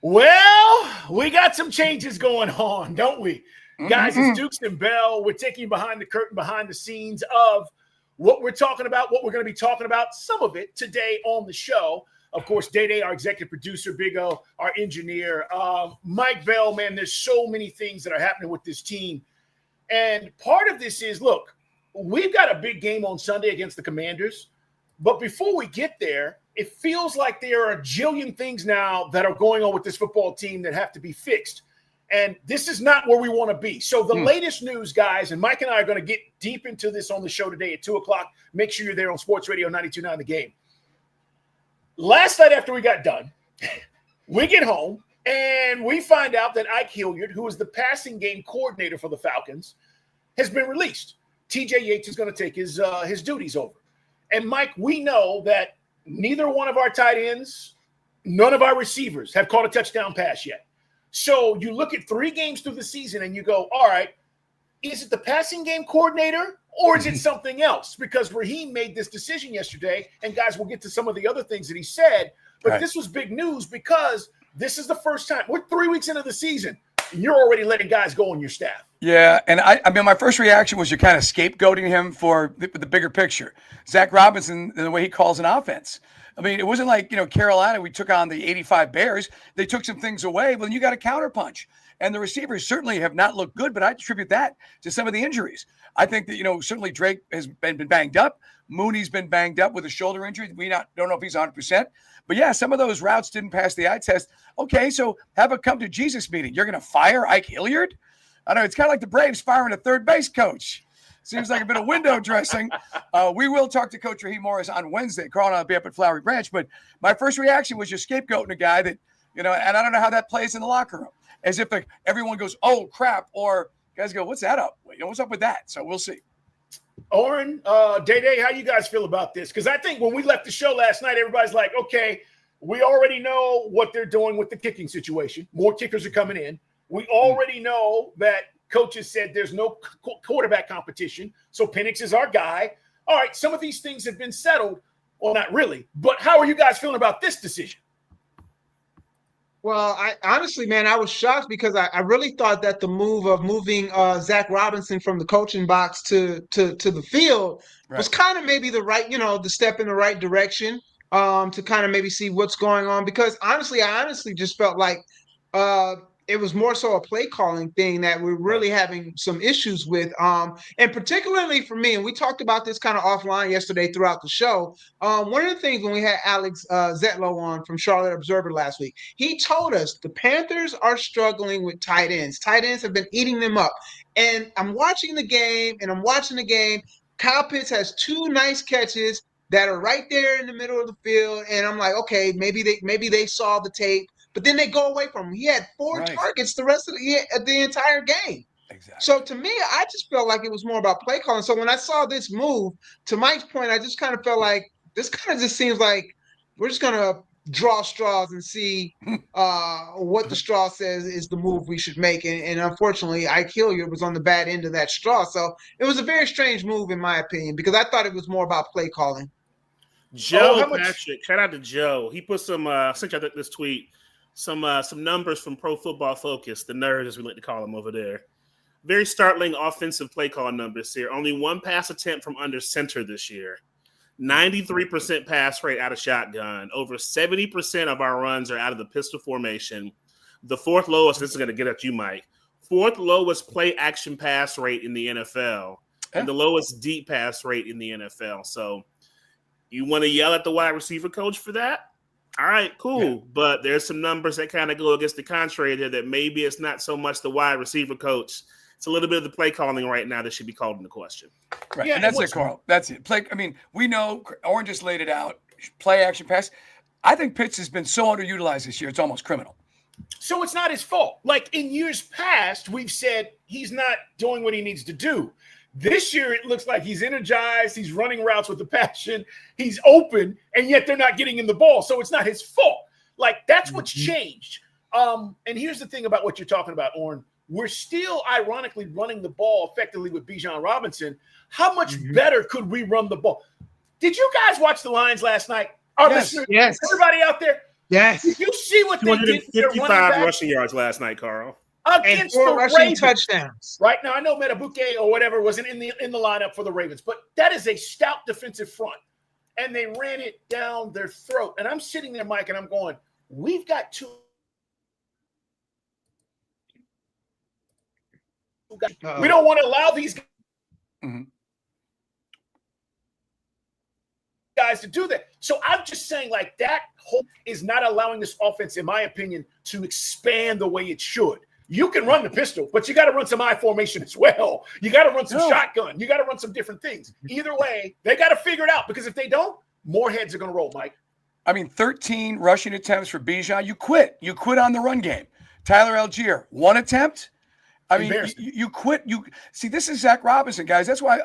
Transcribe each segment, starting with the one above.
Well, we got some changes going on, don't we? Mm-hmm. Guys, it's Dukes and Bell. We're taking behind the curtain, behind the scenes of what we're talking about, what we're going to be talking about, some of it today on the show. Of course, Day, our executive producer, Big O, our engineer, Mike Bell, man, there's so many things that are happening with this team. And part of this is, look, we've got a big game on Sunday against the Commanders. But before we get there, it feels like there are a jillion things now that are going on with this football team that have to be fixed. And this is not where we want to be. So the latest news, guys, and Mike and I are going to get deep into this on the show today at 2 o'clock. Make sure you're there on Sports Radio 92.9 The Game. Last night after we got done, we get home and we find out that Ike Hilliard, who is the passing game coordinator for the Falcons, has been released. TJ Yates is going to take his duties over. And, Mike, we know that neither one of our tight ends, none of our receivers have caught a touchdown pass yet. So you look at 3 games through the season and you go, all right, is it the passing game coordinator or is it something else? Because Raheem made this decision yesterday, and, guys, we'll get to some of the other things that he said. But This was big news because this is the first time. We're 3 weeks into the season, and you're already letting guys go on your staff. Yeah, and I mean, my first reaction was you're kind of scapegoating him for the bigger picture. Zach Robinson and the way he calls an offense. I mean, it wasn't like, Carolina, we took on the 85 Bears. They took some things away, but then you got a counterpunch. And the receivers certainly have not looked good, but I attribute that to some of the injuries. I think that, certainly Drake has been banged up. Mooney's been banged up with a shoulder injury. We don't know if he's 100%. But, yeah, some of those routes didn't pass the eye test. Okay, so have a come to Jesus meeting. You're going to fire Ike Hilliard? I know it's kind of like the Braves firing a third base coach. Seems like a bit of window dressing. We will talk to Coach Raheem Morris on Wednesday. Carl and I'll be up at Flowery Branch. But my first reaction was just scapegoating a guy that, and I don't know how that plays in the locker room. As if everyone goes, oh, crap, or guys go, what's that up? What's up with that? So we'll see. Oren, Day, how you guys feel about this? Because I think when we left the show last night, everybody's like, okay, we already know what they're doing with the kicking situation. More kickers are coming in. We already know that coaches said there's no quarterback competition, so Penix is our guy. All right, some of these things have been settled. Well, not really. But how are you guys feeling about this decision? Well, I honestly, man, I was shocked because I really thought that the move of moving Zach Robinson from the coaching box to the field was kind of maybe the right, the step in the right direction to kind of maybe see what's going on. Because I honestly just felt like it was more so a play calling thing that we're really having some issues with. And particularly for me, and we talked about this kind of offline yesterday throughout the show. One of the things when we had Alex Zetlow on from Charlotte Observer last week, he told us the Panthers are struggling with tight ends. Tight ends have been eating them up. And I'm watching the game. Kyle Pitts has 2 nice catches that are right there in the middle of the field. And I'm like, okay, maybe they saw the tape. But then they go away from him. He had 4 targets the rest of the entire game. Exactly. So to me, I just felt like it was more about play calling. So when I saw this move, to Mike's point, I just kind of felt like this kind of just seems like we're just going to draw straws and see what the straw says is the move we should make. And unfortunately, Ike Hilliard was on the bad end of that straw. So it was a very strange move, in my opinion, because I thought it was more about play calling. Joe Patrick, shout out to Joe. He put some I sent you this tweet. Some numbers from Pro Football Focus, the nerds as we like to call them over there. Very startling offensive play call numbers here. Only 1 pass attempt from under center this year. 93% pass rate out of shotgun. Over 70% of our runs are out of the pistol formation. The 4th lowest, this is going to get at you, Mike, 4th lowest play action pass rate in the NFL. And the lowest deep pass rate in the NFL. So you want to yell at the wide receiver coach for that? All right, cool. Yeah. But there's some numbers that kind of go against the contrary there that maybe it's not so much the wide receiver coach. It's a little bit of the play calling right now that should be called into question. Right, and that's it, Carl. That's it. We know Orange just laid it out. Play, action, pass. I think Pitts has been so underutilized this year, it's almost criminal. So it's not his fault. Like in years past, we've said he's not doing what he needs to do. This year, it looks like he's energized. He's running routes with a passion. He's open, and yet they're not getting him the ball. So it's not his fault. Like, that's what's changed. And here's the thing about what you're talking about, Oren. We're still, ironically, running the ball effectively with Bijan Robinson. How much better could we run the ball? Did you guys watch the Lions last night? Our listeners, everybody out there? Yes. Did you see what they did with their running 255 back rushing yards last night, Carl. Against and 4 the rushing Ravens. touchdowns. Right now, I know Metabuke or whatever wasn't in the lineup for the Ravens, but that is a stout defensive front, and they ran it down their throat. And I'm sitting there, Mike, and I'm going, we've got two guys. We don't want to allow these guys to do that. So I'm just saying, like, that whole is not allowing this offense, in my opinion, to expand the way it should. You can run the pistol, but you got to run some I formation as well. You got to run some shotgun. You got to run some different things. Either way, they got to figure it out, because if they don't, more heads are going to roll, Mike. I mean, 13 rushing attempts for Bijan. You quit. You quit on the run game. Tyler Algier, 1 attempt. I mean, you quit. You see, this is Zach Robinson, guys. That's why,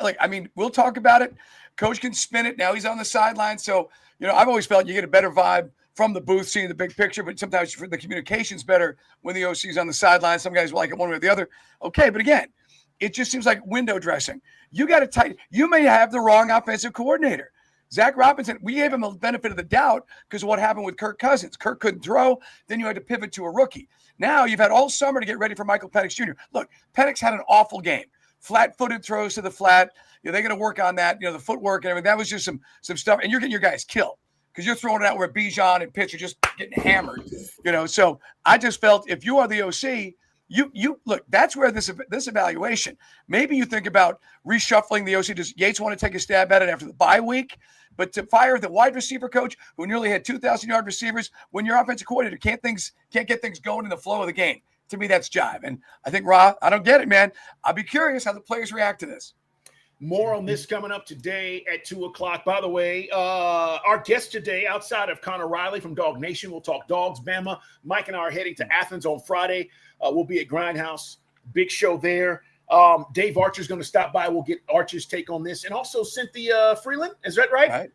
we'll talk about it. Coach can spin it. Now he's on the sideline. So, I've always felt you get a better vibe from the booth, seeing the big picture, but sometimes the communication's better when the OC's on the sideline. Some guys like it one way or the other. Okay, but again, it just seems like window dressing. You got to tighten. You may have the wrong offensive coordinator. Zach Robinson, we gave him the benefit of the doubt because of what happened with Kirk Cousins. Kirk couldn't throw. Then you had to pivot to a rookie. Now you've had all summer to get ready for Michael Penix Jr. Look, Penix had an awful game. Flat-footed throws to the flat. They're going to work on that. The footwork and everything. That was just some stuff. And you're getting your guys killed because you're throwing it out where Bijan and Pitts are just getting hammered. So I just felt if you are the OC, you look, that's where this evaluation, maybe you think about reshuffling the OC. Does Yates want to take a stab at it after the bye week? But to fire the wide receiver coach who nearly had 2,000-yard receivers when your offensive coordinator can't get things going in the flow of the game, to me, that's jive. And I think, Ra, I don't get it, man. I'll be curious how the players react to this. More on this coming up today at 2 o'clock. By the way, our guest today, outside of Connor Riley from Dog Nation, we'll talk Dogs, Bama. Mike and I are heading to Athens on Friday. We'll be at Grindhouse. Big show there. Dave Archer's going to stop by. We'll get Archer's take on this. And also Cynthia Freeland. Is that right?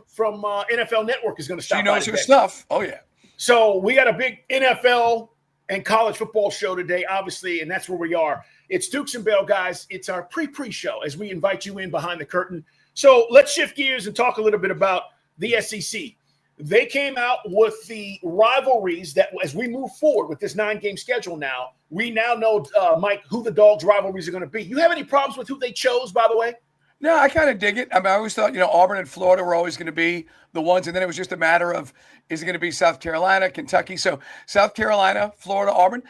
From NFL Network is going to stop by. She knows her stuff. Oh, yeah. So we got a big NFL and college football show today, obviously, and that's where we are. It's Dukes and Bell, guys. It's our pre-show as we invite you in behind the curtain. So let's shift gears and talk a little bit about the SEC. They came out with the rivalries that as we move forward with this 9-game schedule now, we now know, Mike, who the Dogs' rivalries are going to be. You have any problems with who they chose, by the way? No, I kind of dig it. I mean, I always thought, Auburn and Florida were always going to be the ones. And then it was just a matter of, is it going to be South Carolina, Kentucky? So South Carolina, Florida, Auburn.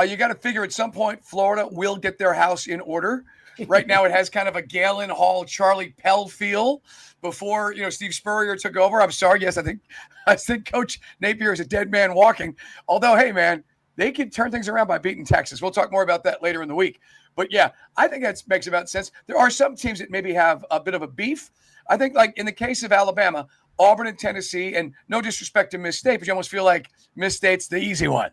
You got to figure at some point Florida will get their house in order. Right now it has kind of a Galen Hall, Charlie Pell feel before, Steve Spurrier took over. I'm sorry. Yes, I think Coach Napier is a dead man walking. Although, hey, man, they can turn things around by beating Texas. We'll talk more about that later in the week. But, yeah, I think that makes about sense. There are some teams that maybe have a bit of a beef. I think, like in the case of Alabama, Auburn and Tennessee, and no disrespect to Miss State, but you almost feel like Miss State's the easy one,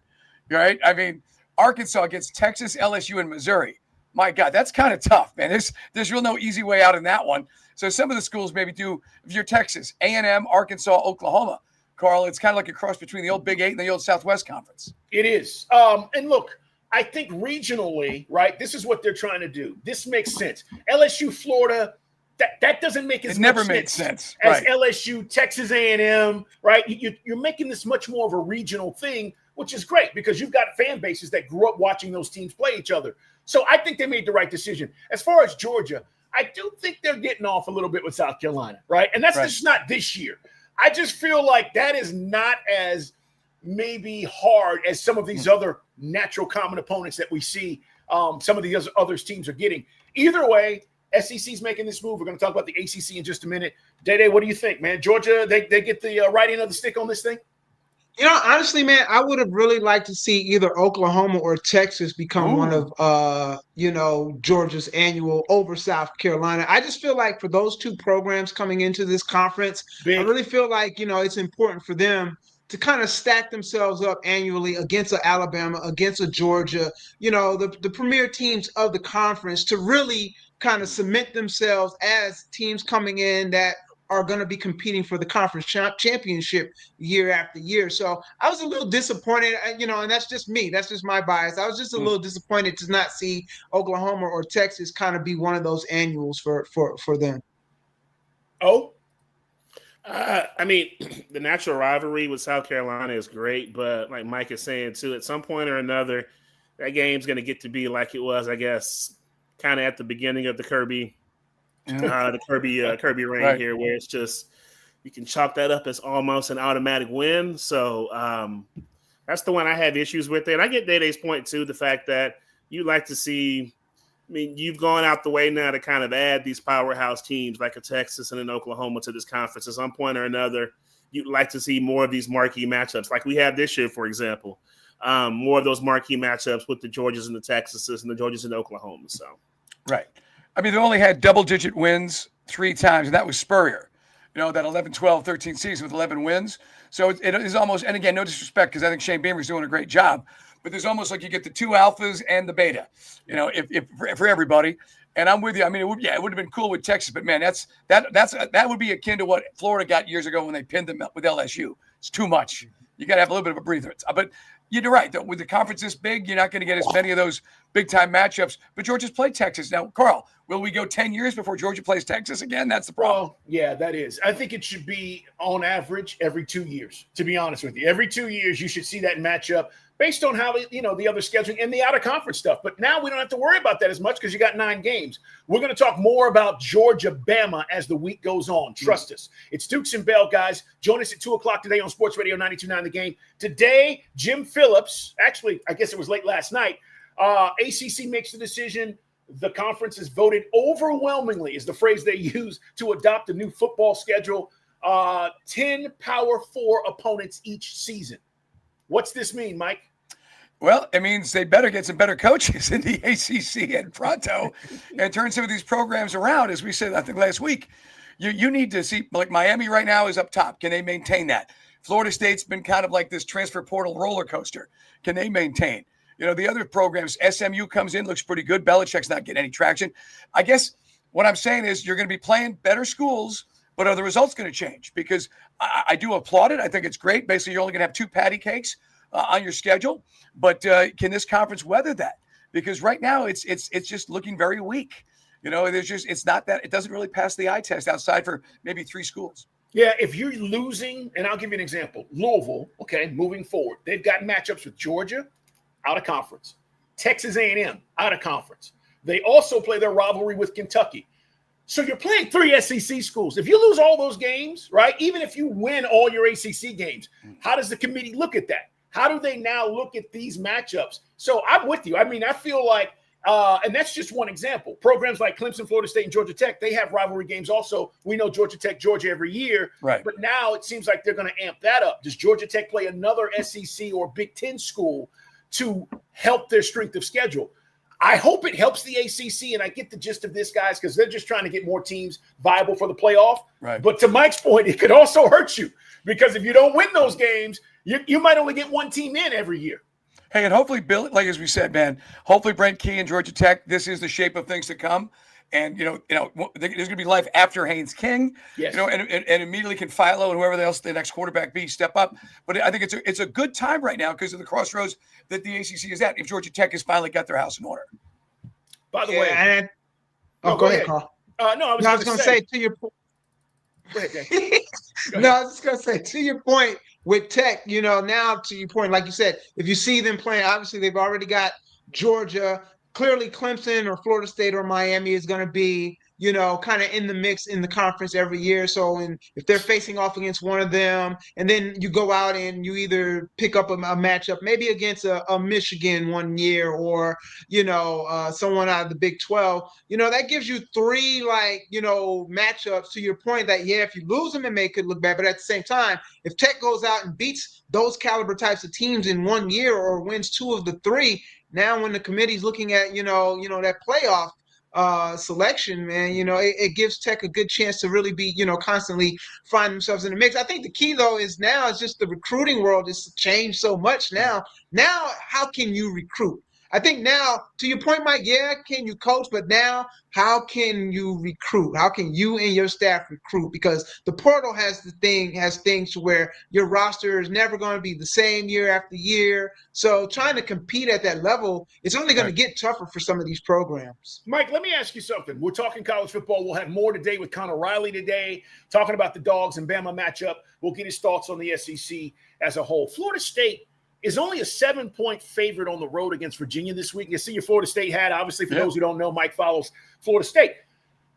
right? I mean, Arkansas against Texas, LSU, and Missouri. My God, that's kind of tough, man. There's real no easy way out in that one. So some of the schools maybe do, if you're Texas, A&M, Arkansas, Oklahoma, Carl, it's kind of like a cross between the old Big 8 and the old Southwest Conference. It is. And look, I think regionally, right, this is what they're trying to do. This makes sense. LSU, Florida, that doesn't make as much sense as right. LSU, Texas A&M, right? You're making this much more of a regional thing, which is great because you've got fan bases that grew up watching those teams play each other. So I think they made the right decision. As far as Georgia, I do think they're getting off a little bit with South Carolina, right? And that's just not this year. I just feel like that is not as maybe hard as some of these other natural common opponents that we see some of the other teams are getting. Either way, SEC's making this move. We're going to talk about the ACC in just a minute. Day, what do you think, man? Georgia, they get the right end of the stick on this thing? Honestly, man, I would have really liked to see either Oklahoma or Texas become one of, Georgia's annual over South Carolina. I just feel like for those two programs coming into this conference, I really feel like, it's important for them to kind of stack themselves up annually against an Alabama, against a Georgia, the premier teams of the conference to really kind of cement themselves as teams coming in that are going to be competing for the conference championship year after year. So I was a little disappointed, and that's just me. That's just my bias. I was just a little disappointed to not see Oklahoma or Texas kind of be one of those annuals for them. Oh, I mean, the natural rivalry with South Carolina is great, but like Mike is saying too, at some point or another, that game's going to get to be like it was, I guess, kind of at the beginning of the Kirby reign Right. here, where it's just you can chalk that up as almost an automatic win. So that's the one I have issues with. And I get Day-Day's point too, the fact that you like to see. I mean, you've gone out the way now to kind of add these powerhouse teams like a Texas and an Oklahoma to this conference. At some point or another, you'd like to see more of these marquee matchups like we have this year, for example. More of those marquee matchups with the Georgias and the Texases and the Georgias and Oklahoma. So, right. I mean, they only had double-digit wins 3 times, and that was Spurrier. That 11, 12, 13 season with 11 wins. So it is almost, and again, no disrespect, because I think Shane Beamer's doing a great job, but there's almost like you get the 2 alphas and the beta, if for everybody. And I'm with you. I mean, it would have been cool with Texas, but man, that would be akin to what Florida got years ago when they pinned them with LSU. It's too much. You got to have a little bit of a breather. But you're right. Though, with the conference this big, you're not going to get as many of those big-time matchups. But Georgia's played Texas. Now, Carl, will we go 10 years before Georgia plays Texas again? That's the problem. Well, yeah, that is. I think it should be, on average, every 2 years, to be honest with you. Every 2 years, you should see that matchup based on how, the other scheduling and the out-of-conference stuff. But now we don't have to worry about that as much because you got 9 games. We're going to talk more about Georgia-Bama as the week goes on. Trust us. It's Dukes and Bell, guys. Join us at 2 o'clock today on Sports Radio 92.9 The Game. Today, Jim Phillips, actually, I guess it was late last night, ACC makes the decision. The conference has voted overwhelmingly, is the phrase they use, to adopt a new football schedule. 10 Power 4 opponents each season. What's this mean, Mike? Well, it means they better get some better coaches in the ACC and pronto and turn some of these programs around. As we said, I think last week, you need to see, like Miami right now is up top. Can they maintain that? Florida State's been kind of like this transfer portal roller coaster. Can they maintain? The other programs, SMU comes in, looks pretty good. Belichick's not getting any traction. I guess what I'm saying is you're going to be playing better schools, but are the results going to change? Because I do applaud it. I think it's great. Basically, you're only going to have 2 patty cakes on your schedule. But can this conference weather that? Because right now it's just looking very weak. It's not that, it doesn't really pass the eye test outside for maybe 3 schools. Yeah, if you're losing, and I'll give you an example. Louisville, okay, moving forward, they've got matchups with Georgia, out of conference. Texas A&M, out of conference. They also play their rivalry with Kentucky. So you're playing 3 SEC schools. If you lose all those games, right, even if you win all your ACC games, how does the committee look at that? How do they now look at these matchups? So I'm with you. I mean, I feel like, and that's just one example. Programs like Clemson, Florida State, and Georgia Tech, they have rivalry games also. We know Georgia Tech, Georgia every year. Right. But now it seems like they're going to amp that up. Does Georgia Tech play another SEC or Big Ten school to help their strength of schedule? I hope it helps the ACC, and I get the gist of this, guys, because they're just trying to get more teams viable for the playoff. Right. But to Mike's point, it could also hurt you because if you don't win those games, you might only get 1 team in every year. Hey, and hopefully, Bill, like as we said, man, hopefully Brent Key and Georgia Tech, this is the shape of things to come. And, there's going to be life after Haynes King, yes. And immediately can Philo and whoever else the next quarterback be step up. But I think it's a good time right now because of the crossroads that the ACC is at if Georgia Tech has finally got their house in order. By the way. And, go ahead, Carl. No, I was going to say to your point. Go ahead, Jay. No, I was just going to say to your point with Tech, now to your point, like you said, if you see them playing, obviously they've already got Georgia. Clearly, Clemson or Florida State or Miami is going to be, kind of in the mix in the conference every year. So if they're facing off against one of them, and then you go out and you either pick up a matchup, maybe against a Michigan one year or, someone out of the Big 12, that gives you 3, matchups to your point that, if you lose them, it could look bad. But at the same time, if Tech goes out and beats those caliber types of teams in 1 year or wins 2 of the 3, now when the committee's looking at, that playoff selection, man, it gives Tech a good chance to really be, constantly find themselves in the mix. I think the key, though, is now it's just the recruiting world has changed so much now. Now, how can you recruit? I think now, to your point, Mike, yeah, can you coach? But now, how can you recruit? How can you and your staff recruit? Because the portal has things to where your roster is never going to be the same year after year. So trying to compete at that level, it's only going to get tougher for some of these programs. Mike, let me ask you something. We're talking college football. We'll have more today with Connor Riley today, talking about the Dogs and Bama matchup. We'll get his thoughts on the SEC as a whole. Florida State is only a 7-point favorite on the road against Virginia this week. You see your Florida State hat. Obviously, for those who don't know, Mike follows Florida State.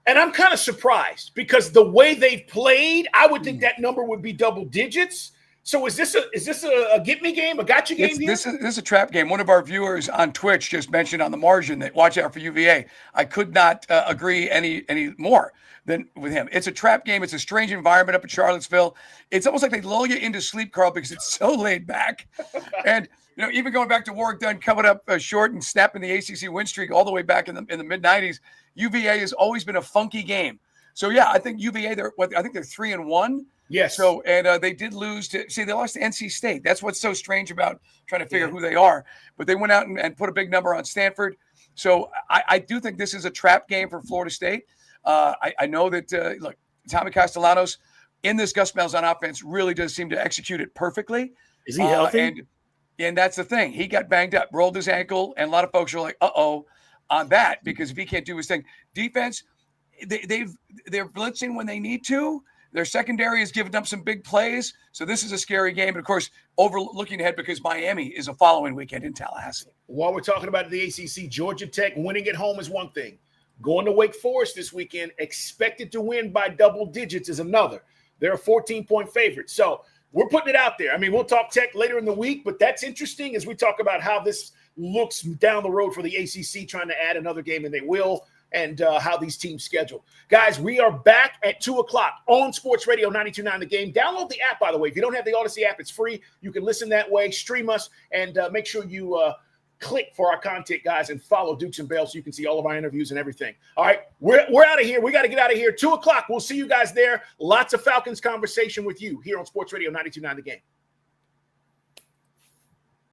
And I'm kind of surprised because the way they've played, I would think that number would be double digits. So is this a get me game, a gotcha game here? This is a trap game. One of our viewers on Twitch just mentioned on the margin that watch out for UVA. I could not agree any more than with him. It's a trap game. It's a strange environment up in Charlottesville. It's almost like they lull you into sleep, Carl, because it's so laid back. And even going back to Warwick Dunn coming up short and snapping the ACC win streak all the way back in the mid '90s, UVA has always been a funky game. So yeah, I think UVA they're 3-1. Yes. So, and they did lose they lost to NC State. That's what's so strange about trying to figure who they are. But they went out and put a big number on Stanford. So I do think this is a trap game for Florida State. I know that, look, Tommy Castellanos in this Gus Malzahn offense really does seem to execute it perfectly. Is he healthy? And that's the thing. He got banged up, rolled his ankle, and a lot of folks are like, uh-oh, on that, because if he can't do his thing. Defense, they're blitzing when they need to. Their secondary has given up some big plays. So this is a scary game. And, of course, looking ahead because Miami is a following weekend in Tallahassee. While we're talking about the ACC, Georgia Tech winning at home is one thing. Going to Wake Forest this weekend, expected to win by double digits is another. They're a 14-point favorite. So we're putting it out there. I mean, we'll talk Tech later in the week, but that's interesting as we talk about how this looks down the road for the ACC, trying to add another game, and they will. And how these teams schedule. Guys, we are back at 2 o'clock on Sports Radio 92.9 The Game. Download the app, by the way. If you don't have the Odyssey app, it's free. You can listen that way, stream us, and make sure you click for our content, guys, and follow Dukes and Bell so you can see all of our interviews and everything. All right, we're out of here. We got to get out of here. 2 o'clock. We'll see you guys there. Lots of Falcons conversation with you here on Sports Radio 92.9 The Game.